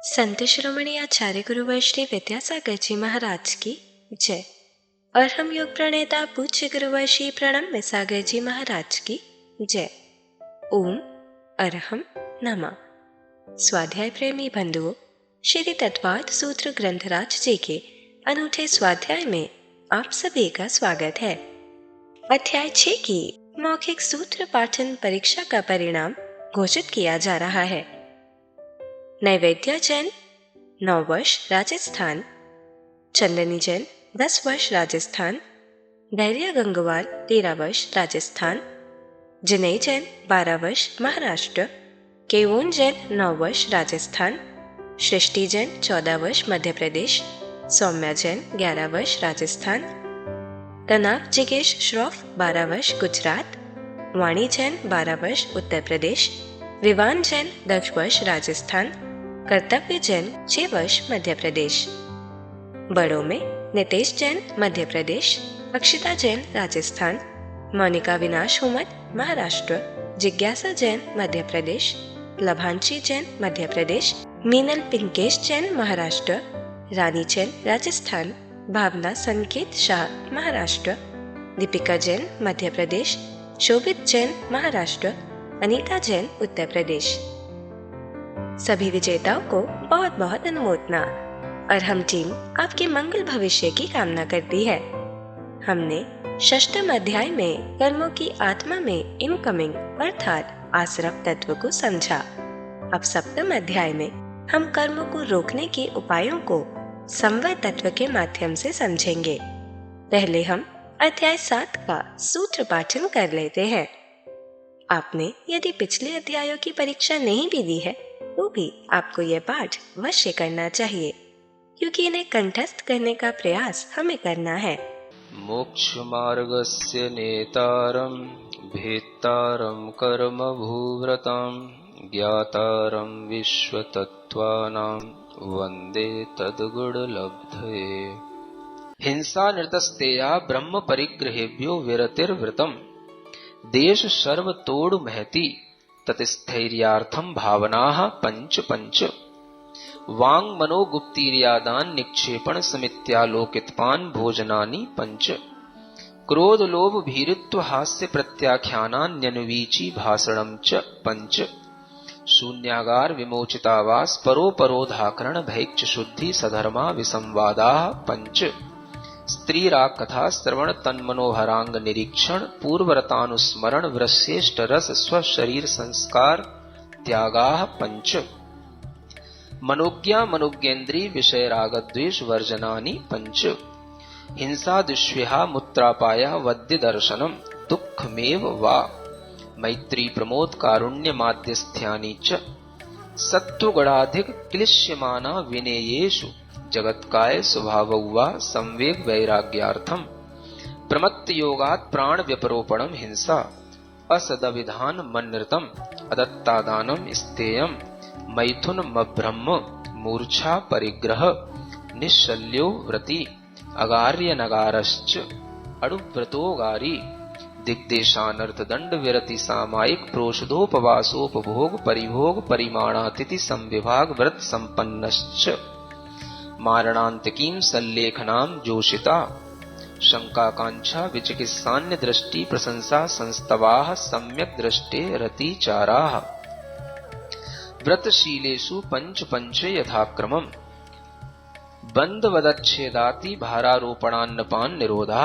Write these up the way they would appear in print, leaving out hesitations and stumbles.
संत शिरोमणि आचार्य गुरु वैष्णव विद्यासागर जी महाराज की जय। और हम योग प्रणेता पूज्य गुरुवर श्री प्रणम सागर जी महाराज की जय। ओम अरहम नमः। स्वाध्याय प्रेमी बंधुओं, श्री तत्वाद सूत्र ग्रंथराज जी के अनूठे स्वाध्याय में आप सभी का स्वागत है। अध्याय 6 की मौखिक सूत्र पाठन परीक्षा का परिणाम घोषित किया जा रहा है। नैवेद्य जैन 9 वर्ष राजस्थान, चंदनी जैन 10 वर्ष राजस्थान, धैर्य गंगवार 13 वर्ष राजस्थान, जिनई जैन 12 वर्ष महाराष्ट्र, केवोन जैन 9 वर्ष राजस्थान, सृष्टि जैन 14 वर्ष मध्य प्रदेश, सौम्या जैन 11 वर्ष राजस्थान, तनाव जिगेश श्रॉफ 12 वर्ष गुजरात, वाणी जैन 12 वर्ष उत्तर प्रदेश, विवान जैन 10 वर्ष राजस्थान, कर्तव्य जैन 6 वर्ष मध्य प्रदेश। बड़ों में नितेश जैन मध्य प्रदेश, अक्षिता जैन राजस्थान, मोनिका विनाश हुमत महाराष्ट्र, जिज्ञासा जैन मध्य प्रदेश, लभांशी जैन मध्य प्रदेश, मीनल पिंकेश जैन महाराष्ट्र, रानी जैन राजस्थान, भावना संकेत शाह महाराष्ट्र, दीपिका जैन मध्य प्रदेश, शोभित जैन महाराष्ट्र, अनीता जैन उत्तर प्रदेश। सभी विजेताओं को बहुत बहुत अनुमोदना और हम टीम आपके मंगल भविष्य की कामना करती है। हमने षष्ठम अध्याय में कर्मों की आत्मा में इनकमिंग अर्थात आसरव तत्व को समझा। अब सप्तम अध्याय में हम कर्मों को रोकने के उपायों को संवय तत्व के माध्यम से समझेंगे। पहले हम अध्याय 7 का सूत्र पाठन कर लेते हैं। आपने यदि पिछले अध्यायों की परीक्षा नहीं भी दी है तो भी आपको यह पाठ अवश्य करना चाहिए, क्योंकि इन्हें कंठस्थ करने का प्रयास हमें करना है। मोक्ष मार्गस्य नेतारं भेत्तारं कर्म भूव्रतां ज्ञातारं विश्वतत्त्वानां वन्दे तद्गुणलब्धये। हिंसा निरतस्तेया ब्रह्म परिग्रहेभ्यो विरतिर्वृतम् देश सर्व तोड़ महति ततिस्थैर्यार्थम भावनाः पंच पंच वांग मनोगुप्तीर्यादान निक्षेपण समित्यालोकितपान भोजनानि पंच क्रोध लोभ भीरित्व हास्य प्रत्याख्यानान्यनुवीची भाषणं च पंच शून्यागार विमोचितावास परोपरोधाकरण भैक्ष शुद्धि सधर्मा विसंवादाः पंच स्त्री राग कथा श्रवण तन्मनोहरांग निरीक्षण पूर्वरतानुस्मरण वृश्रेष्ठ रस स्व शरीर संस्कार त्यागाः पंच मनोज्ञा मनोज्ञेन्द्रिय विषय राग द्वेष वर्जनानि पंच हिंसा दुष्व्यहा मूत्रापाया वद्य दर्शनम दुःखमेव वा मैत्री प्रमोद कारुण्य माध्यस्थ्यानि च सत्वगुणाधिक क्लिश्यमाना विनेयेषु जगत्काय स्वभाववा संवेग वैराग्यार्थम प्रमत्त योगात् प्राण व्यपरोपणम हिंसा असदविधान मन्नृतम अदत्तादानम स्तेयम मैथुन मब्रह्म मूर्छा परिग्रह निश्शल्यो व्रति अगार्य नगारश्च अड़ुव्रतोगारी दिग्देशानर्थ दंड विरति सामायिक प्रोषधोपवासोपभोग परिभोग परिमाणातिथि संविभाग व्रत संपन्नश्च मारणांतिकीं सल्लेखनां जोषिता शंकाकांक्षा विचिकित्सान्य दृष्टि प्रशंसा संस्तवाः सम्यक दृष्टे रतिचाराः व्रतशीलेषु पंच पंच यथाक्रमम् बंधवदच्छेदाति भारारोपणान्नपान निरोधा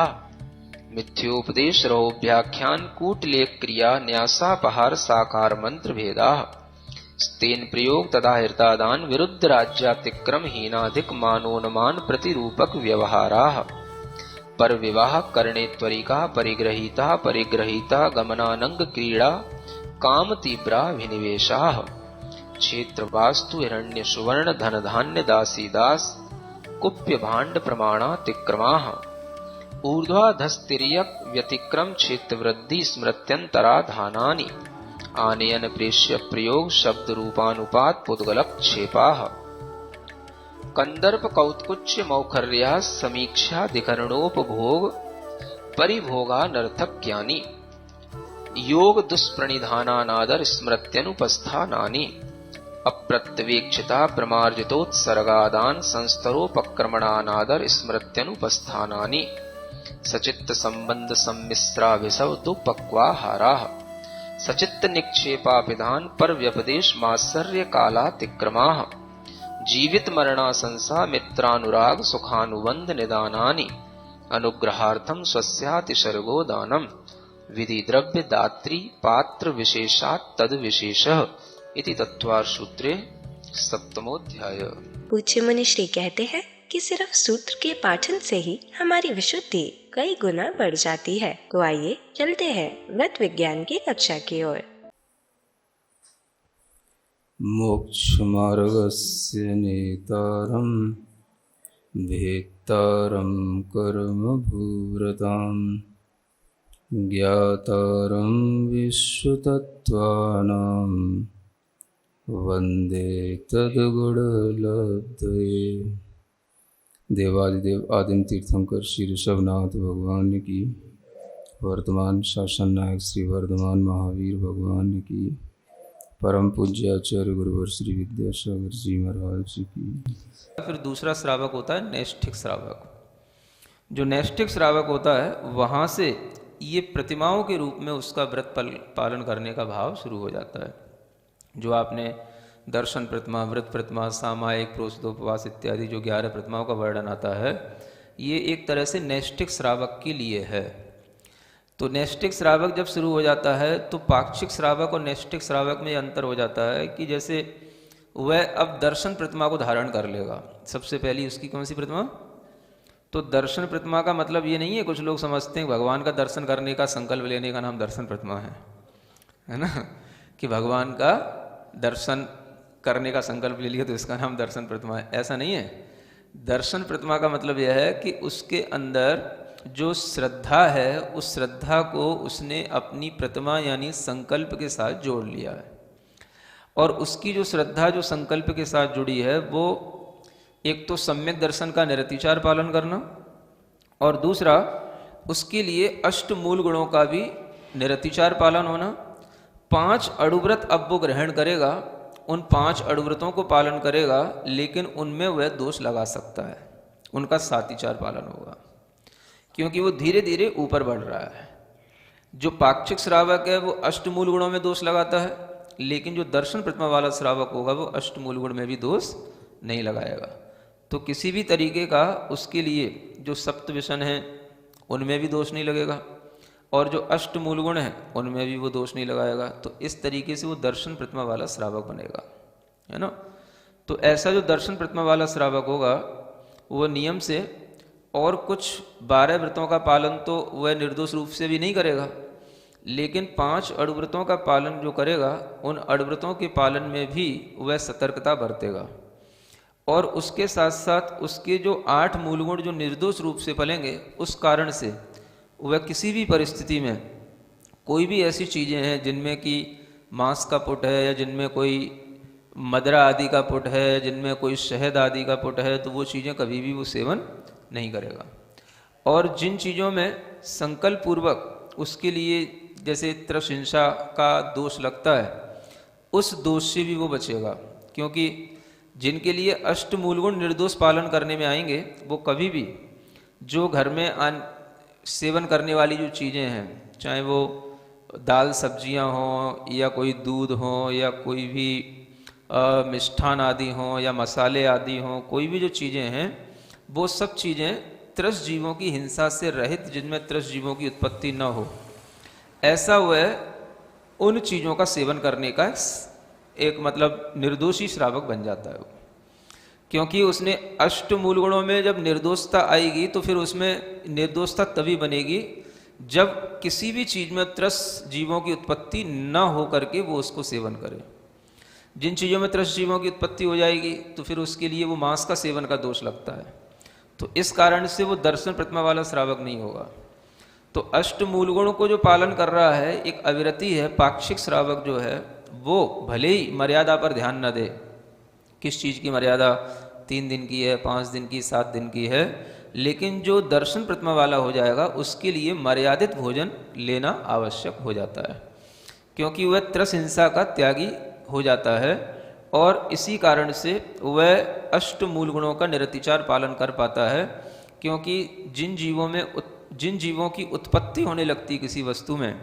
मिथ्योपदेश रहोभ्याख्यान कूटलेख क्रिया न्यासापहार साकार मंत्र भेदाः स्तेन प्रयोग तदा हृतादान विरुद्ध राज्यातिक्रम हीनाधिक मानोन्मान प्रतिरूपक व्यवहाराः पर विवाह करणे त्वरिका परिग्रहीता परिग्रहीता गमनानंग क्रीड़ा काम तीव्रा विनिवेशाः क्षेत्र वास्तु हिरण्य सुवर्ण धन धान्य दासी दास कुप्य भांड प्रमाणातिक्रमाः ऊर्ध्वाधस्तिर्यक व्यतिक्रम क्षेत्र वृद्धि स्मृत्यंतराधानानि आनयन प्रेष्य प्रयोग शब्द रूपानुपात पुद्गलक क्षेपाः कंदर्प कौत्कुच्य मौखर्या समीक्षा दिकरणोपभोग परिभोगा नर्थक्यानि योग दुष्प्रणिधानानादर स्मृत्यनुपस्थानानि अप्रत्यवेक्षिता प्रमार्जितोत्सर्गादान संस्तरोपक्रमणानादर स्मृत्यनुपस्थानानि सचित्त संबंध सम्मिश्राभिसव दुपक्वाहाराः सचित्त निक्षेपापिधान पर व्यपदेश मात्सर्य कालातिक्रमाः जीवित मरणासंसा मित्रानुराग सुखानुबंध निदानानि अनुग्रहार्थम स्वस्यातिसर्गो दानम विधि द्रव्य दात्री पात्र विशेषात् तद विशेषः इति तत्वार सूत्रे सप्तमोध्याय। पूज्य मुनि श्री कहते हैं कि सिर्फ सूत्र के पाठन से ही हमारी विशुद्धि कई गुना बढ़ जाती है। तो आइए चलते हैं व्रत विज्ञान की कक्षा की ओर। मोक्ष मार्गस्य नेतारं भेक्तारं कर्म भूरतां ज्ञातारं विश्वतत्त्वानां वंदे तद्गुणलब्धये। देवादिदेव आदिम तीर्थंकर श्री ऋषभनाथ भगवान की, वर्तमान शासन नायक श्री वर्धमान महावीर भगवान की, परम पूज्य आचार्य गुरुवर श्री विद्यासागर जी महाराज जी की। फिर दूसरा श्रावक होता है नैष्ठिक श्रावक। जो नैष्ठिक श्रावक होता है वहाँ से ये प्रतिमाओं के रूप में उसका व्रत पालन करने का भाव शुरू हो जाता है। जो आपने दर्शन प्रतिमा, व्रत प्रतिमा, सामायिक, प्रोषदोपवास इत्यादि जो 11 प्रतिमाओं का वर्णन आता है, ये एक तरह से नैष्ठिक श्रावक के लिए है। तो नैष्ठिक श्रावक जब शुरू हो जाता है तो पाक्षिक श्रावक और नैष्ठिक श्रावक में अंतर हो जाता है कि जैसे वह अब दर्शन प्रतिमा को धारण कर लेगा। सबसे पहली उसकी कौन सी प्रतिमा? तो दर्शन प्रतिमा का मतलब ये नहीं है, कुछ लोग समझते हैं भगवान का दर्शन करने का संकल्प लेने का नाम दर्शन प्रतिमा है ना, कि भगवान का दर्शन करने का संकल्प ले लिया तो इसका नाम दर्शन प्रतिमा है। ऐसा नहीं है। दर्शन प्रतिमा का मतलब यह है कि उसके अंदर जो श्रद्धा है उस श्रद्धा को उसने अपनी प्रतिमा यानी संकल्प के साथ जोड़ लिया है। और उसकी जो श्रद्धा जो संकल्प के साथ जुड़ी है वो एक तो सम्यक दर्शन का निरतिचार पालन करना, और दूसरा उसके लिए अष्ट मूल गुणों का भी निरतिचार पालन होना। 5 अड़ुव्रत अब वो ग्रहण करेगा, उन 5 अड़ुव्रतों को पालन करेगा, लेकिन उनमें वह दोष लगा सकता है, उनका सातिचार पालन होगा, क्योंकि वो धीरे धीरे ऊपर बढ़ रहा है। जो पाक्षिक श्रावक है वो अष्टमूल गुणों में दोष लगाता है, लेकिन जो दर्शन प्रतिमा वाला श्रावक होगा वो अष्टमूल गुण में भी दोष नहीं लगाएगा। तो किसी भी तरीके का उसके लिए जो सप्त विषण है उनमें भी दोष नहीं लगेगा, और जो अष्टमूल गुण है उनमें भी वो दोष नहीं लगाएगा। तो इस तरीके से वो दर्शन प्रतिमा वाला श्रावक बनेगा, है ना। तो ऐसा जो दर्शन प्रतिमा वाला श्रावक होगा वो नियम से और कुछ 12 व्रतों का पालन तो वह निर्दोष रूप से भी नहीं करेगा, लेकिन 5 अड़ुव्रतों का पालन जो करेगा उन अड़ुव्रतों के पालन में भी वह सतर्कता बरतेगा। और उसके साथ साथ उसके जो 8 मूलगुण जो निर्दोष रूप से फलेंगे, उस कारण से वह किसी भी परिस्थिति में कोई भी ऐसी चीज़ें हैं जिनमें कि मांस का पुट है, या जिनमें कोई मदरा आदि का पुट है, जिनमें कोई शहद आदि का पुट है, तो वो चीज़ें कभी भी वो सेवन नहीं करेगा। और जिन चीज़ों में संकल्प पूर्वक उसके लिए जैसे त्रसहिंसा का दोष लगता है, उस दोष से भी वो बचेगा, क्योंकि जिनके लिए अष्ट मूलगुण निर्दोष पालन करने में आएंगे वो कभी भी जो घर में सेवन करने वाली जो चीज़ें हैं, चाहे वो दाल सब्जियां हों या कोई दूध हो या कोई भी मिष्ठान आदि हों या मसाले आदि हों, कोई भी जो चीज़ें हैं वो सब चीज़ें त्रस जीवों की हिंसा से रहित, जिनमें त्रस जीवों की उत्पत्ति न हो, ऐसा वह उन चीज़ों का सेवन करने का एक मतलब निर्दोषी श्रावक बन जाता है। क्योंकि उसने अष्ट मूल गुणों में जब निर्दोषता आएगी तो फिर उसमें निर्दोषता तभी बनेगी जब किसी भी चीज़ में त्रस जीवों की उत्पत्ति न हो करके वो उसको सेवन करे। जिन चीज़ों में त्रस जीवों की उत्पत्ति हो जाएगी तो फिर उसके लिए वो मांस का सेवन का दोष लगता है। तो इस कारण से वो दर्शन प्रतिमा वाला श्रावक नहीं होगा। तो अष्ट मूल गुणों को जो पालन कर रहा है, एक अविरति है, पाक्षिक श्रावक जो है वो भले ही मर्यादा पर ध्यान न दे, किस चीज़ की मर्यादा 3 दिन की है, 5 दिन की, 7 दिन की है, लेकिन जो दर्शन प्रतिमा वाला हो जाएगा उसके लिए मर्यादित भोजन लेना आवश्यक हो जाता है, क्योंकि वह त्रस हिंसा का त्यागी हो जाता है और इसी कारण से वह अष्ट मूल गुणों का निरतिचार पालन कर पाता है, क्योंकि जिन जीवों की उत्पत्ति होने लगती किसी वस्तु में,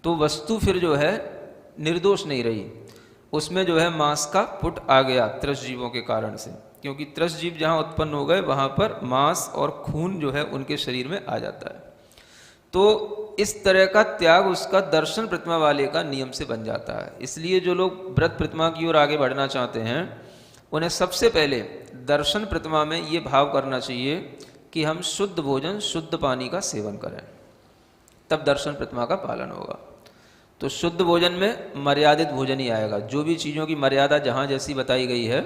तो वस्तु फिर जो है निर्दोष नहीं रही, उसमें जो है मांस का पुट आ गया त्रस जीवों के कारण से, क्योंकि त्रस जीव जहाँ उत्पन्न हो गए वहाँ पर मांस और खून जो है उनके शरीर में आ जाता है। तो इस तरह का त्याग उसका दर्शन प्रतिमा वाले का नियम से बन जाता है। इसलिए जो लोग व्रत प्रतिमा की ओर आगे बढ़ना चाहते हैं, उन्हें सबसे पहले दर्शन प्रतिमा में ये भाव करना चाहिए कि हम शुद्ध भोजन शुद्ध पानी का सेवन करें, तब दर्शन प्रतिमा का पालन होगा। तो शुद्ध भोजन में मर्यादित भोजन ही आएगा। जो भी चीज़ों की मर्यादा जहाँ जैसी बताई गई है,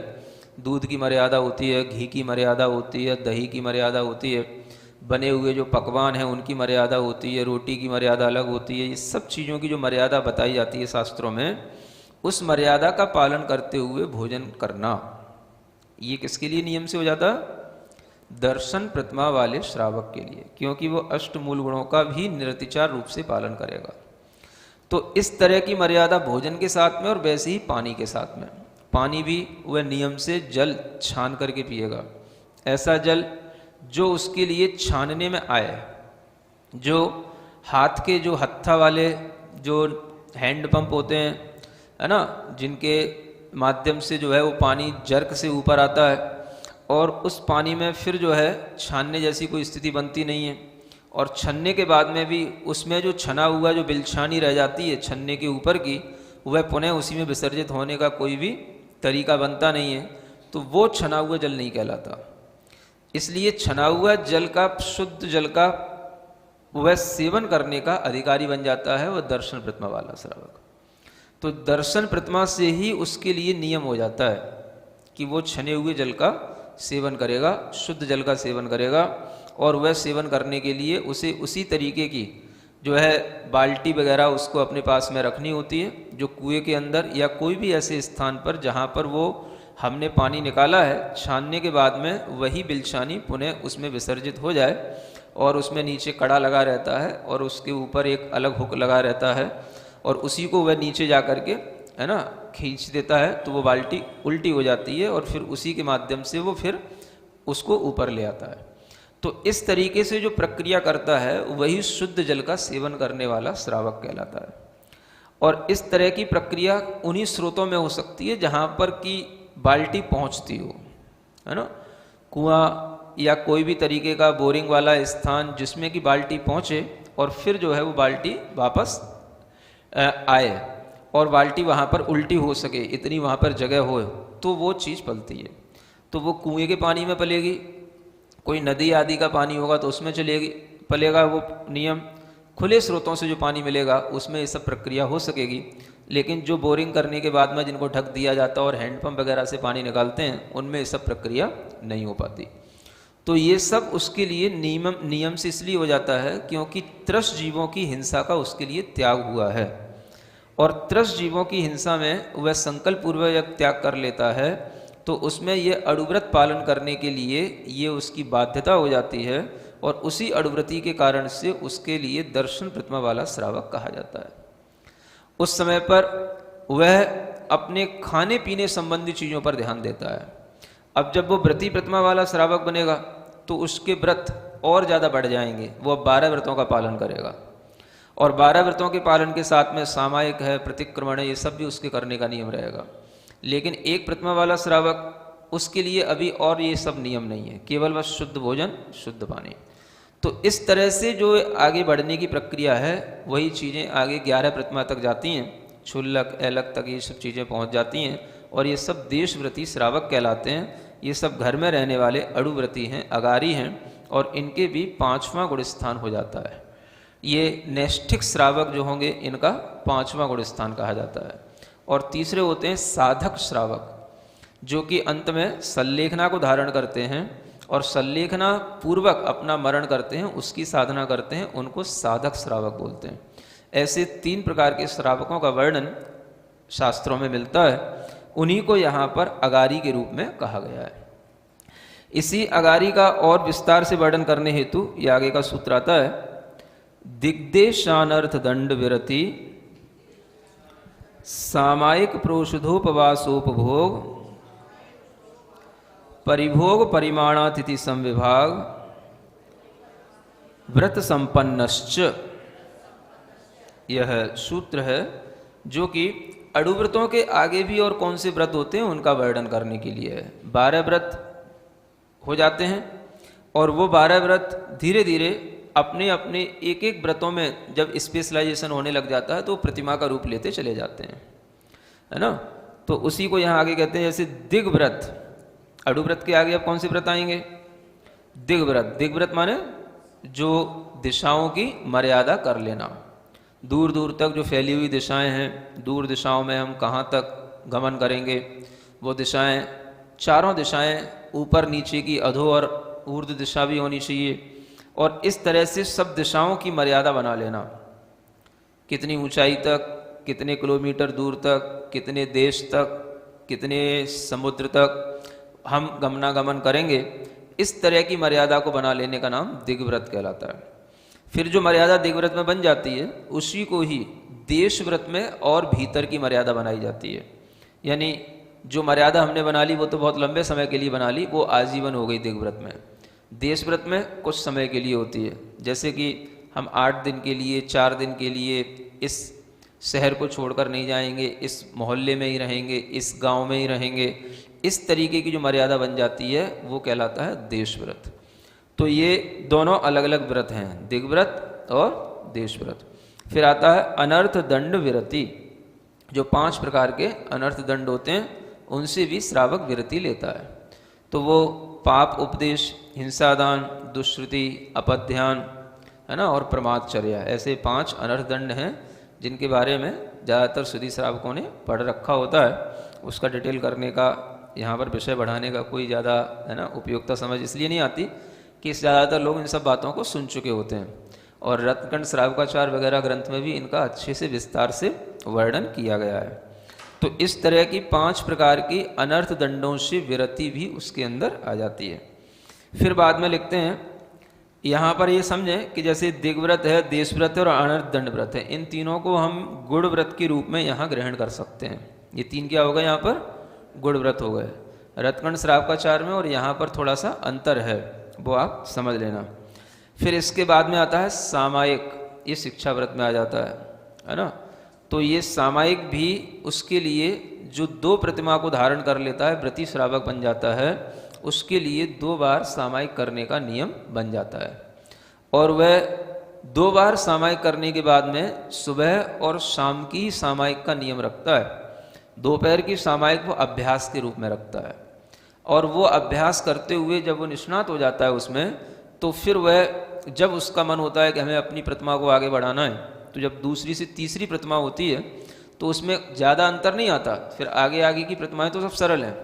दूध की मर्यादा होती है, घी की मर्यादा होती है, दही की मर्यादा होती है, बने हुए जो पकवान हैं उनकी मर्यादा होती है, रोटी की मर्यादा अलग होती है। ये सब चीज़ों की जो मर्यादा बताई जाती है शास्त्रों में, उस मर्यादा का पालन करते हुए भोजन करना, ये किसके लिए नियम से हो जाता? दर्शन प्रतिमा वाले श्रावक के लिए, क्योंकि वो अष्ट मूल गुणों का भी निरतिचार रूप से पालन करेगा। तो इस तरह की मर्यादा भोजन के साथ में, और वैसे ही पानी के साथ में। पानी भी वह नियम से जल छान करके पिएगा, ऐसा जल जो उसके लिए छानने में आए। जो हाथ के जो हत्था वाले जो हैंड पंप होते हैं, है ना, जिनके माध्यम से जो है वो पानी जर्क से ऊपर आता है, और उस पानी में फिर जो है छानने जैसी कोई स्थिति बनती नहीं है, और छन्ने के बाद में भी उसमें जो छना हुआ जो बिलछानी रह जाती है छन्ने के ऊपर की, वह पुनः उसी में विसर्जित होने का कोई भी तरीका बनता नहीं है, तो वो छना हुआ जल नहीं कहलाता। इसलिए छना हुआ जल का, शुद्ध जल का वह सेवन करने का अधिकारी बन जाता है वह दर्शन प्रतिमा वाला श्रावक। तो दर्शन प्रतिमा से ही उसके लिए नियम हो जाता है कि वो छने हुए जल का सेवन करेगा, शुद्ध जल का सेवन करेगा, और वह सेवन करने के लिए उसे उसी तरीके की जो है बाल्टी वगैरह उसको अपने पास में रखनी होती है, जो कुएं के अंदर या कोई भी ऐसे स्थान पर जहाँ पर वो हमने पानी निकाला है, छानने के बाद में वही बिलछानी पुनः उसमें विसर्जित हो जाए, और उसमें नीचे कड़ा लगा रहता है और उसके ऊपर एक अलग हुक लगा रहता है, और उसी को वह नीचे जा करके, है ना, खींच देता है, तो वो बाल्टी उल्टी हो जाती है, और फिर उसी के माध्यम से वो फिर उसको ऊपर ले आता है। तो इस तरीके से जो प्रक्रिया करता है वही शुद्ध जल का सेवन करने वाला श्रावक कहलाता है। और इस तरह की प्रक्रिया उन्हीं स्रोतों में हो सकती है जहाँ पर कि बाल्टी पहुँचती हो, है ना, कुआं या कोई भी तरीके का बोरिंग वाला स्थान जिसमें कि बाल्टी पहुँचे और फिर जो है वो बाल्टी वापस आए और बाल्टी वहाँ पर उल्टी हो सके, इतनी वहाँ पर जगह हो, तो वो चीज़ पलती है। तो वो कुएं के पानी में पलेगी, कोई नदी आदि का पानी होगा तो उसमें चलेगी, पलेगा वो नियम। खुले स्रोतों से जो पानी मिलेगा उसमें ये सब प्रक्रिया हो सकेगी। लेकिन जो बोरिंग करने के बाद में जिनको ढक दिया जाता है और हैंडपम्प वगैरह से पानी निकालते हैं, उनमें ये सब प्रक्रिया नहीं हो पाती। तो ये सब उसके लिए नियम से इसलिए हो जाता है क्योंकि त्रस जीवों की हिंसा का उसके लिए त्याग हुआ है, और त्रस जीवों की हिंसा में वह संकल्प पूर्वक त्याग कर लेता है, तो उसमें ये अणुव्रत पालन करने के लिए ये उसकी बाध्यता हो जाती है, और उसी अणुव्रति के कारण से उसके लिए दर्शन प्रतिमा वाला श्रावक कहा जाता है। उस समय पर वह अपने खाने पीने संबंधी चीज़ों पर ध्यान देता है। अब जब वो व्रती प्रतिमा वाला श्रावक बनेगा तो उसके व्रत और ज़्यादा बढ़ जाएंगे। वो अब 12 व्रतों का पालन करेगा, और 12 व्रतों के पालन के साथ में सामायिक है, प्रतिक्रमण है, ये सब भी उसके करने का नियम रहेगा। लेकिन एक प्रतिमा वाला श्रावक, उसके लिए अभी और ये सब नियम नहीं है, केवल बस शुद्ध भोजन शुद्ध पानी। तो इस तरह से जो आगे बढ़ने की प्रक्रिया है वही चीज़ें आगे 11 प्रतिमा तक जाती हैं, क्षुल्लक ऐलक तक ये सब चीज़ें पहुंच जाती हैं, और ये सब देशव्रती श्रावक कहलाते हैं। ये सब घर में रहने वाले अणुव्रती हैं, अगारी हैं, और इनके भी 5वां गुण स्थान हो जाता है। ये नैष्ठिक श्रावक जो होंगे इनका 5वां गुण स्थान कहा जाता है। और तीसरे होते हैं साधक श्रावक, जो कि अंत में सल्लेखना को धारण करते हैं और सल्लेखना पूर्वक अपना मरण करते हैं, उसकी साधना करते हैं, उनको साधक श्रावक बोलते हैं। ऐसे 3 प्रकार के श्रावकों का वर्णन शास्त्रों में मिलता है, उन्हीं को यहाँ पर अगारी के रूप में कहा गया है। इसी अगारी का और विस्तार से वर्णन करने हेतु ये आगे का सूत्र आता है, दिग्देशानर्थ दंड विरति सामायिक प्रोषधोपवासोपभोग परिभोग परिमाणातिथि संविभाग व्रत संपन्नश्च, यह सूत्र है जो कि अड़ुव्रतों के आगे भी और कौन से व्रत होते हैं उनका वर्णन करने के लिए है। 12 व्रत हो जाते हैं और वो 12 व्रत धीरे धीरे अपने अपने एक एक व्रतों में जब स्पेशलाइजेशन होने लग जाता है तो प्रतिमा का रूप लेते चले जाते हैं, है ना। तो उसी को यहाँ आगे कहते हैं, जैसे दिग्व्रत, अड़ुव्रत के आगे अब कौन से व्रत आएंगे? दिग्व्रत। दिग्व्रत माने जो दिशाओं की मर्यादा कर लेना, दूर दूर तक जो फैली हुई दिशाएं हैं, दूर दिशाओं में हम कहाँ तक गमन करेंगे, वो दिशाएं, चारों दिशाएं ऊपर नीचे की अधो और ऊर्ध्व दिशा भी होनी चाहिए, और इस तरह से सब दिशाओं की मर्यादा बना लेना, कितनी ऊंचाई तक, कितने किलोमीटर दूर तक, कितने देश तक, कितने समुद्र तक हम गमनागमन करेंगे, इस तरह की मर्यादा को बना लेने का नाम दिग्व्रत कहलाता है। फिर जो मर्यादा दिग्व्रत में बन जाती है उसी को ही देश व्रत में और भीतर की मर्यादा बनाई जाती है। यानी जो मर्यादा हमने बना ली वो तो बहुत लंबे समय के लिए बना ली, वो आजीवन हो गई दिग्व्रत में। देश व्रत में कुछ समय के लिए होती है, जैसे कि हम 8 दिन के लिए, 4 दिन के लिए इस शहर को छोड़कर नहीं जाएंगे, इस मोहल्ले में ही रहेंगे, इस गांव में ही रहेंगे, इस तरीके की जो मर्यादा बन जाती है वो कहलाता है देश व्रत। तो ये दोनों अलग अलग व्रत हैं, दिग्व्रत और देश व्रत। फिर आता है अनर्थ दंड विरति, जो 5 प्रकार के अनर्थ दंड होते हैं उनसे भी श्रावक विरति लेता है। तो वो पाप उपदेश, हिंसादान, दुष्श्रुति, अपध्यान, है ना, और प्रमादचर्या, ऐसे 5 अनर्थ दंड हैं जिनके बारे में ज़्यादातर सुधी श्रावकों ने पढ़ रखा होता है। उसका डिटेल करने का, यहाँ पर विषय बढ़ाने का कोई ज़्यादा, है ना, उपयोगिता समझ इसलिए नहीं आती कि ज़्यादातर लोग इन सब बातों को सुन चुके होते हैं, और रत्नखंड श्रावकाचार वगैरह ग्रंथ में भी इनका अच्छे से विस्तार से वर्णन किया गया है। तो इस तरह की 5 प्रकार की अनर्थ दंडों से विरति भी उसके अंदर आ जाती है। फिर बाद में लिखते हैं, यहाँ पर ये समझें कि जैसे दिग्व्रत है, देश व्रत है और अनर्थ दंड व्रत है, इन तीनों को हम गुण व्रत के रूप में यहाँ ग्रहण कर सकते हैं। ये 3 क्या हो गए यहाँ पर? गुण व्रत हो गए रत्नखंड श्रावकाचार में, और यहाँ पर थोड़ा सा अंतर है, वो आप समझ लेना। फिर इसके बाद में आता है सामायिक, ये शिक्षा व्रत में आ जाता है ना। तो ये सामायिक भी उसके लिए जो 2 प्रतिमा को धारण कर लेता है, व्रती श्रावक बन जाता है, उसके लिए 2 बार सामायिक करने का नियम बन जाता है। और वह 2 बार सामायिक करने के बाद में सुबह और शाम की सामायिक का नियम रखता है। दोपहर की सामायिक वो अभ्यास के रूप में रखता है, और वो अभ्यास करते हुए जब वो निष्णात हो जाता है उसमें, तो फिर वह जब उसका मन होता है कि हमें अपनी प्रतिमा को आगे बढ़ाना है, तो जब दूसरी से तीसरी प्रतिमा होती है तो उसमें ज़्यादा अंतर नहीं आता। फिर आगे आगे की प्रतिमाएं तो सब सरल हैं।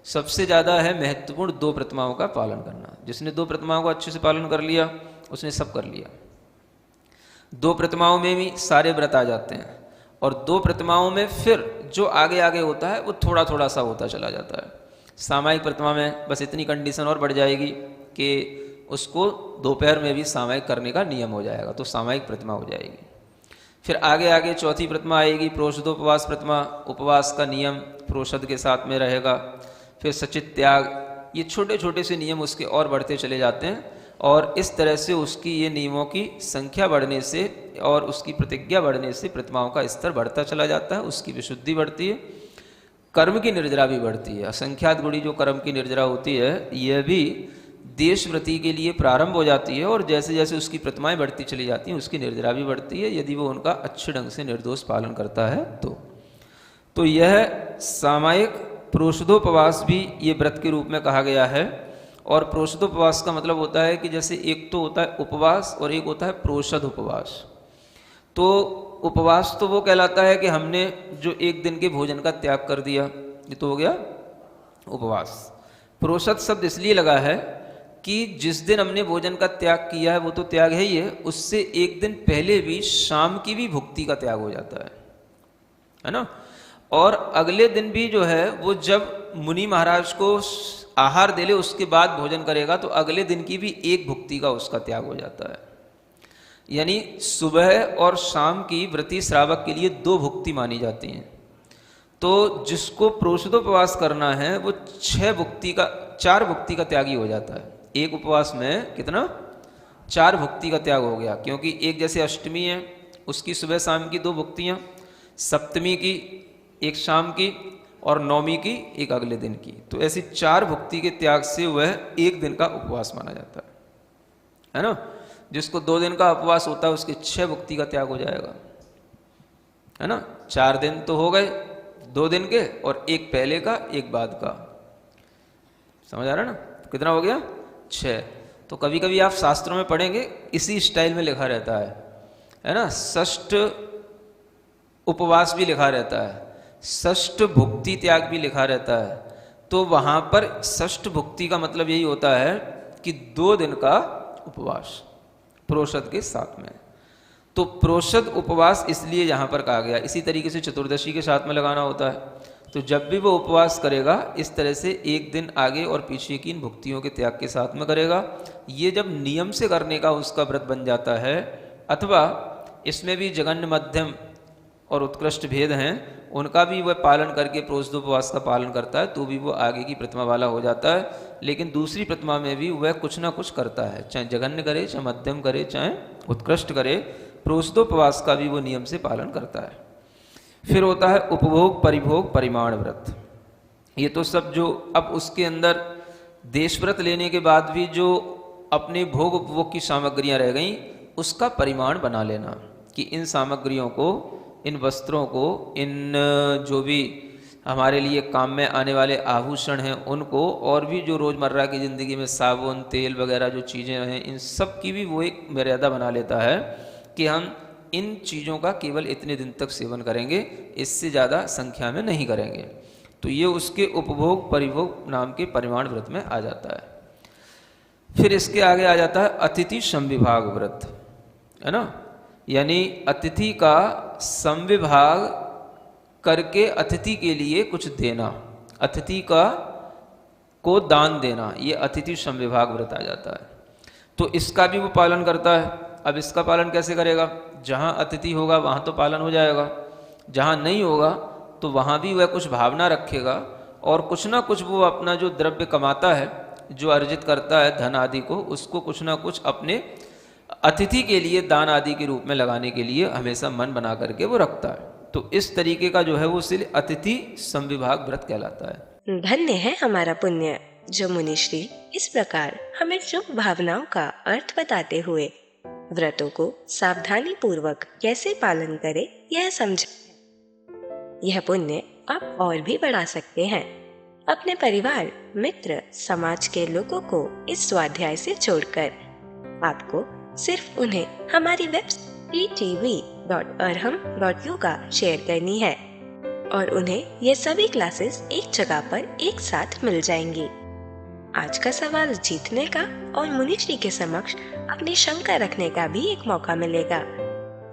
सबसे ज़्यादा है महत्वपूर्ण 2 प्रतिमाओं का पालन करना। जिसने 2 प्रतिमाओं को अच्छे से पालन कर लिया उसने सब कर लिया। 2 प्रतिमाओं में भी सारे व्रत आ जाते हैं, और 2 प्रतिमाओं में फिर जो आगे आगे होता है वो थोड़ा थोड़ा सा होता चला जाता है। सामायिक प्रतिमा में बस इतनी कंडीशन और बढ़ जाएगी कि उसको दोपहर में भी सामायिक करने का नियम हो जाएगा, तो सामायिक प्रतिमा हो जाएगी। फिर आगे आगे चौथी प्रतिमा आएगी, प्रोषदोपवास प्रतिमा, उपवास का नियम प्रोषद के साथ में रहेगा। फिर सचित त्याग, ये छोटे छोटे से नियम उसके और बढ़ते चले जाते हैं, और इस तरह से उसकी ये नियमों की संख्या बढ़ने से और उसकी प्रतिज्ञा बढ़ने से प्रतिमाओं का स्तर बढ़ता चला जाता है, उसकी विशुद्धि बढ़ती है, कर्म की निर्जरा भी बढ़ती है। असंख्यात गुणी जो कर्म की निर्जरा होती है, यह भी देशव्रती के लिए प्रारंभ हो जाती है, और जैसे जैसे उसकी प्रतिमाएं बढ़ती चली जाती हैं उसकी निर्जरा भी बढ़ती है, यदि वो उनका अच्छे ढंग से निर्दोष पालन करता है तो यह सामायिक प्रोषदोपवास भी ये व्रत के रूप में कहा गया है। और प्रोषदोपवास का मतलब होता है कि जैसे एक तो होता है उपवास और एक होता है प्रोषद उपवास। तो उपवास तो वो कहलाता है कि हमने जो 1 दिन के भोजन का त्याग कर दिया, ये तो हो गया उपवास। प्रोषद शब्द इसलिए लगा है कि जिस दिन हमने भोजन का त्याग किया है वो तो त्याग है ही है, उससे 1 दिन पहले भी शाम की भी भुक्ति का त्याग हो जाता है ना। और अगले दिन भी जो है वो जब मुनि महाराज को आहार दे ले उसके बाद भोजन करेगा, तो अगले दिन की भी 1 भुक्ति का उसका त्याग हो जाता है। यानी सुबह और शाम की व्रती श्रावक के लिए 2 भुक्ति मानी जाती हैं। तो जिसको प्रोषदोपवास करना है वो 4 भुक्ति का त्यागी हो जाता है। एक उपवास में कितना? 4 भुक्ति का त्याग हो गया, क्योंकि एक जैसे अष्टमी है उसकी सुबह शाम की 2 भुक्तियाँ, सप्तमी की एक शाम की और नवमी की एक अगले दिन की। तो ऐसी 4 भुक्ति के त्याग से वह एक दिन का उपवास माना जाता है ना। जिसको 2 दिन का उपवास होता है उसके 6 भुक्ति का त्याग हो जाएगा, है ना। 4 दिन तो हो गए, 2 दिन के और एक पहले का एक बाद का, समझ आ रहा है ना। कितना हो गया? 6। तो कभी कभी आप शास्त्रों में पढ़ेंगे इसी स्टाइल में लिखा रहता है ना। षष्ठ उपवास भी लिखा रहता है, षष्ठ भुक्ति त्याग भी लिखा रहता है। तो वहां पर षष्ठ भुक्ति का मतलब यही होता है कि 2 दिन का उपवास प्रोषद के साथ में। तो प्रोषद उपवास इसलिए यहाँ पर कहा गया। इसी तरीके से चतुर्दशी के साथ में लगाना होता है। तो जब भी वो उपवास करेगा इस तरह से एक दिन आगे और पीछे की इन भुक्तियों के त्याग के साथ में करेगा। ये जब नियम से करने का उसका व्रत बन जाता है, अथवा इसमें भी जघन्य, मध्यम और उत्कृष्ट भेद हैं, उनका भी वह पालन करके प्रोषदोपवास का पालन करता है, तो भी वो आगे की प्रतिमा वाला हो जाता है। लेकिन दूसरी प्रतिमा में भी वह कुछ ना कुछ करता है, चाहे जघन्य करे, चाहे मध्यम करे, चाहे उत्कृष्ट करे, प्रोषदोपवास का भी वो नियम से पालन करता है। फिर होता है उपभोग परिभोग परिमाण व्रत। ये तो सब जो अब उसके अंदर देश व्रत लेने के बाद भी जो अपने भोग उपभोग की सामग्रियां रह गईं, उसका परिमाण बना लेना कि इन सामग्रियों को, इन वस्त्रों को, इन जो भी हमारे लिए काम में आने वाले आभूषण हैं उनको, और भी जो रोज़मर्रा की ज़िंदगी में साबुन, तेल वगैरह जो चीज़ें हैं, इन सब की भी वो एक मर्यादा बना लेता है कि हम इन चीज़ों का केवल इतने दिन तक सेवन करेंगे, इससे ज़्यादा संख्या में नहीं करेंगे। तो ये उसके उपभोग परिभोग नाम के परिमाण व्रत में आ जाता है। फिर इसके आगे आ जाता है अतिथि समविभाग व्रत, है ना। यानी अतिथि का समविभाग करके अतिथि के लिए कुछ देना, अतिथि को दान देना, ये अतिथि समविभाग व्रत आ जाता है। तो इसका भी वो पालन करता है। अब इसका पालन कैसे करेगा? जहाँ अतिथि होगा वहाँ तो पालन हो जाएगा, जहाँ नहीं होगा तो वहाँ भी वह कुछ भावना रखेगा, और कुछ ना कुछ वो अपना जो द्रव्य कमाता है, जो अर्जित करता है धन आदि को, उसको कुछ ना कुछ अपने अतिथि के लिए दान आदि के रूप में लगाने के लिए हमेशा मन बना करके वो रखता है। तो इस तरीके का जो है वो इसलिए अतिथि समविभाग व्रत कहलाता है। धन्य है हमारा पुण्य जो मुनिश्री इस प्रकार हमें शुभ भावनाओं का अर्थ बताते हुए व्रतों को सावधानी पूर्वक कैसे पालन करे यह समझ। यह पुण्य आप और भी बढ़ा सकते हैं। अपने परिवार, मित्र, समाज के लोगों को इस स्वाध्याय से जोड़कर आपको सिर्फ उन्हें हमारी वेबसाइट tv.arham.yoga शेयर करनी है और उन्हें ये सभी क्लासेस एक जगह पर एक साथ मिल जाएंगी। आज का सवाल जीतने का और मुनिश्री के समक्ष अपनी शंका रखने का भी एक मौका मिलेगा।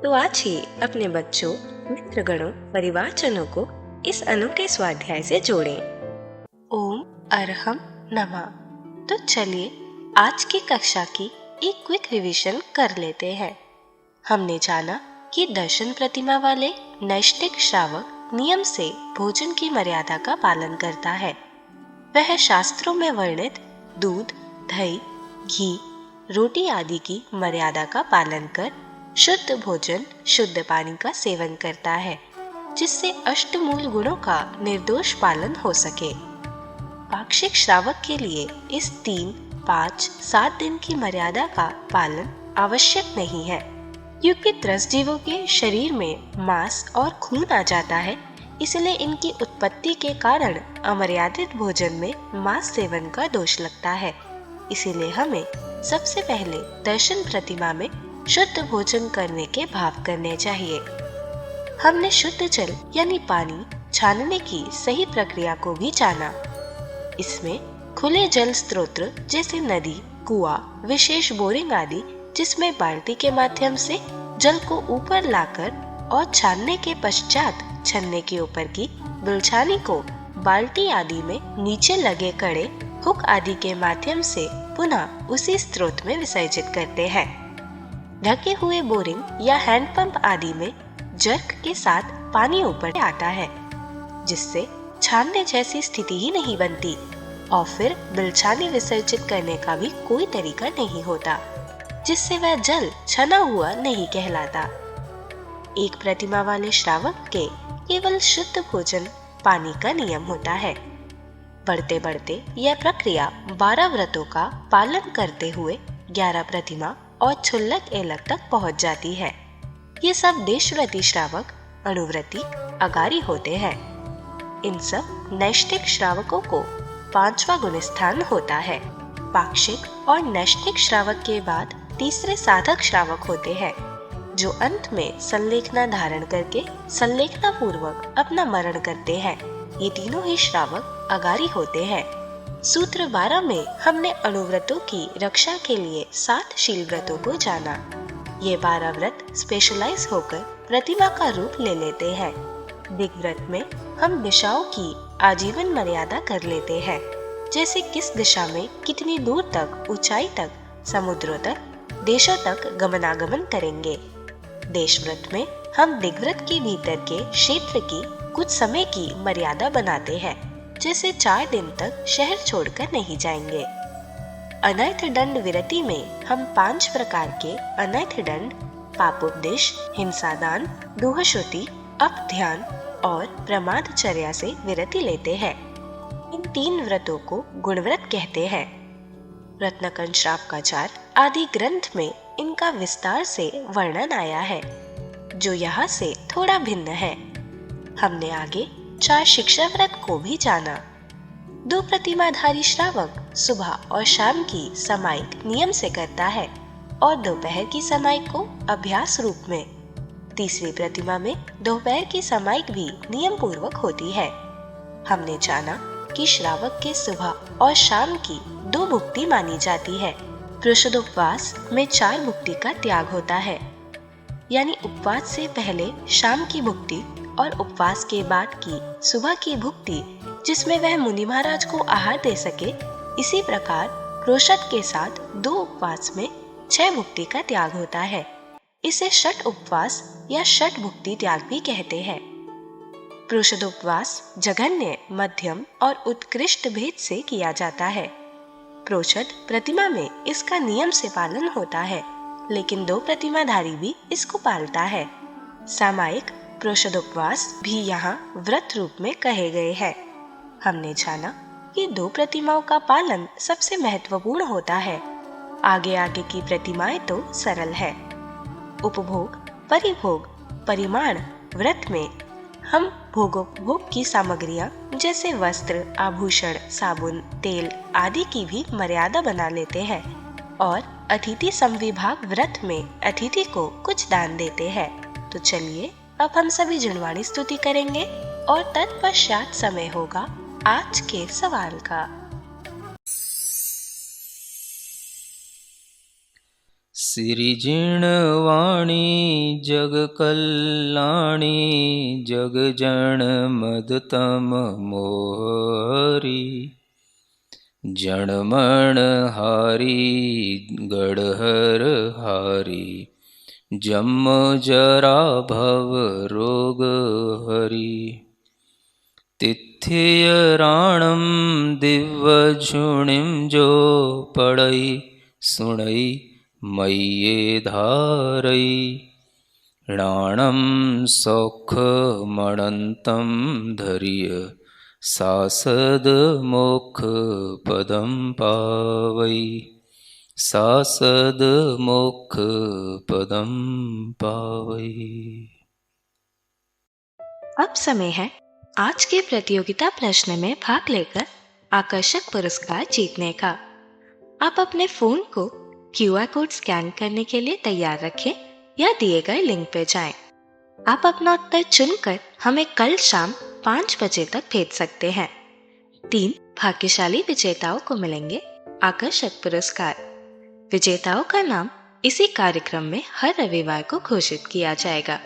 तो आज ही अपने बच्चों, मित्रगणों, परिवारजनों को इस अनोखे स्वाध्याय से जोड़ें। ओम अरहम नमः। तो चलिए आज की कक्षा की एक क्विक रिवीजन कर लेते हैं। हमने जाना कि दर्शन प्रतिमा वाले नैष्ठिक श्रावक नियम से भोजन की मर्यादा का पालन करता है। वह शास्त्रों में वर्णित दूध, दही, घी, रोटी आदि की मर्यादा का पालन कर शुद्ध भोजन, शुद्ध पानी का सेवन करता है, जिससे अष्टमूल गुणों का निर्दोष पालन हो सके। पाक्षिक श्रावक के लिए इस 3, 5, 7 दिन की मर्यादा का पालन आवश्यक नहीं है, क्योंकि त्रस्त जीवों के शरीर में मांस और खून आ जाता है, इसलिए इनकी उत्पत्ति के कारण अमर्यादित भोजन में मांस सेवन का दोष लगता है। इसीलिए हमें सबसे पहले दर्शन प्रतिमा में शुद्ध भोजन करने के भाव करने चाहिए। हमने शुद्ध जल यानी पानी छानने की सही प्रक्रिया को भी जाना। इसमें खुले जल स्रोत जैसे नदी, कुआं, विशेष बोरिंग आदि, जिसमें बाल्टी के माध्यम से जल को ऊपर लाकर और छानने के पश्चात छन्ने के ऊपर की बिलछानी को बाल्टी आदि में नीचे लगे कड़े हुक आदि के माध्यम से पुनः उसी स्रोत में विसर्जित करते हैं। ढके हुए बोरिंग या हैंडपंप आदि में जर्क के साथ पानी ऊपर आता है। जिससे छानने जैसी स्थिति ही नहीं बनती और फिर बिलछानी विसर्जित करने का भी कोई तरीका नहीं होता, जिससे वह जल छना हुआ नहीं कहलाता। एक प्रतिमा वाले श्रावक के केवल शुद्ध भोजन पानी का नियम होता है। बढ़ते बढ़ते यह प्रक्रिया 12 व्रतों का पालन करते हुए 11 प्रतिमा और क्षुल्लक एलक तक पहुंच जाती है। ये सब देशव्रती श्रावक, अणुव्रती, अगारी होते हैं। इन सब नैष्ठिक श्रावकों को 5वां गुणस्थान होता है। पाक्षिक और नैष्ठिक श्रावक के बाद तीसरे साधक श्रावक होते हैं, जो अंत में संलेखना धारण करके संलेखना पूर्वक अपना मरण करते हैं। ये तीनों ही श्रावक अगारी होते हैं। सूत्र 12 में हमने अणुव्रतों की रक्षा के लिए 7 शील व्रतों को जाना। ये 12 व्रत स्पेशलाइज होकर प्रतिमा का रूप ले लेते हैं। दिग्व्रत में हम दिशाओं की आजीवन मर्यादा कर लेते हैं, जैसे किस दिशा में कितनी दूर तक, ऊंचाई तक, समुद्रों तक, देशों तक गमनागमन करेंगे। देशव्रत में हम दिग्व्रत के भीतर के क्षेत्र की कुछ समय की मर्यादा बनाते हैं, जैसे 4 दिन तक शहर छोड़कर नहीं जाएंगे। अनर्थ दंड विरति में हम 5 प्रकार के अनर्थ दंड, पापोपदेश, हिंसादान, दुहश्रुति, अपध्यान और प्रमादचर्या से विरति लेते हैं। इन 3 व्रतों को गुणव्रत कहते हैं। रत्नकन श्रावकाचार आदि ग्रंथ में इनका विस्तार से वर्णन आया है, जो यहाँ से थोड़ा भिन्न है। हमने आगे 4 शिक्षा व्रत को भी जाना। 2 प्रतिमाधारी श्रावक सुबह और शाम की समायिक नियम से करता है और दोपहर की समायिक को अभ्यास रूप में। तीसरी प्रतिमा में दोपहर की समायिक भी नियम पूर्वक होती है। हमने जाना कि श्रावक के सुबह और शाम की 2 भुक्ति मानी जाती है। पृषद उपवास में 4 भुक्ति का त्याग होता है, यानी उपवास से पहले शाम की भुक्ति और उपवास के बाद की सुबह की भुक्ति, जिसमें वह मुनि महाराज को आहार दे सके। इसी प्रकार प्रोषद के साथ 2 उपवास में 6 भुक्ति का त्याग होता है। इसे षट उपवास या षट भुक्ति त्याग भी कहते हैं। प्रोषद उपवास जघन्य, मध्यम और उत्कृष्ट भेद से किया जाता है। प्रोषद प्रतिमा में इसका नियम से पालन होता है, लेकिन 2 प्रतिमाधारी भी इसको पालता है। सामायिक प्रोषद उपवास भी यहाँ व्रत रूप में कहे गए हैं। हमने जाना कि 2 प्रतिमाओं का पालन सबसे महत्वपूर्ण होता है। आगे आगे की प्रतिमाएं तो सरल है। उपभोग, परिभोग, परिमाण व्रत में हम भोगोपभोग की सामग्रियां जैसे वस्त्र, आभूषण, साबुन, तेल आदि की भी मर्यादा बना लेते हैं और अतिथि संविभाग व्रत में अतिथि को कुछ दान देते हैं। तो चलिए अब हम सभी जिनवाणी स्तुति करेंगे और तत्पश्चात समय होगा आज के सवाल का। सिरिजिणवाणी जग कल्याणी जग जन मदतम मोहरी जनमण हारी गढ़हर हारी जम जरा भव रोग हरि तिथ्य राणम दिव्य झुणिम जो पढ़ई सुणई मय्ये धारई राणम सौख मणंतम धर्य सासद मोक्ष पदम पावई सासद मोक्ष पदम पावई। अब समय है आज के प्रतियोगिता प्रश्न में भाग लेकर आकर्षक पुरस्कार जीतने का। आप अपने फोन को QR कोड स्कैन करने के लिए तैयार रखें या दिए गए लिंक पे जाएं। आप अपना उत्तर चुनकर हमें कल शाम 5 बजे तक भेज सकते हैं। 3 भाग्यशाली विजेताओं को मिलेंगे आकर्षक पुरस्कार। विजेताओं का नाम इसी कार्यक्रम में हर रविवार को घोषित किया जाएगा।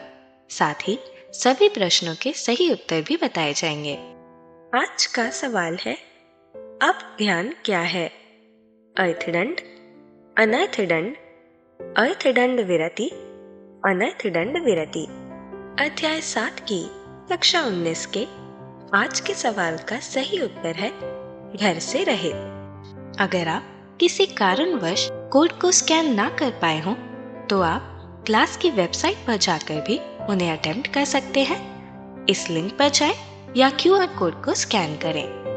साथ ही सभी प्रश्नों के सही उत्तर भी बताए जाएंगे। आज का सवाल है, अब ध्यान क्या है? अर्थदंड, अनर्थदंड, अर्थदंड विरति, अनर्थदंड विरति। अध्याय 7 की कक्षा 19 के आज के सवाल का सही उत्तर है घर से रहित। अगर आप किसी कारणवश कोड को स्कैन ना कर पाए हों तो आप क्लास की वेबसाइट पर जाकर भी उन्हें अटेम्प्ट कर सकते हैं। इस लिंक पर जाएं या QR कोड को स्कैन करें।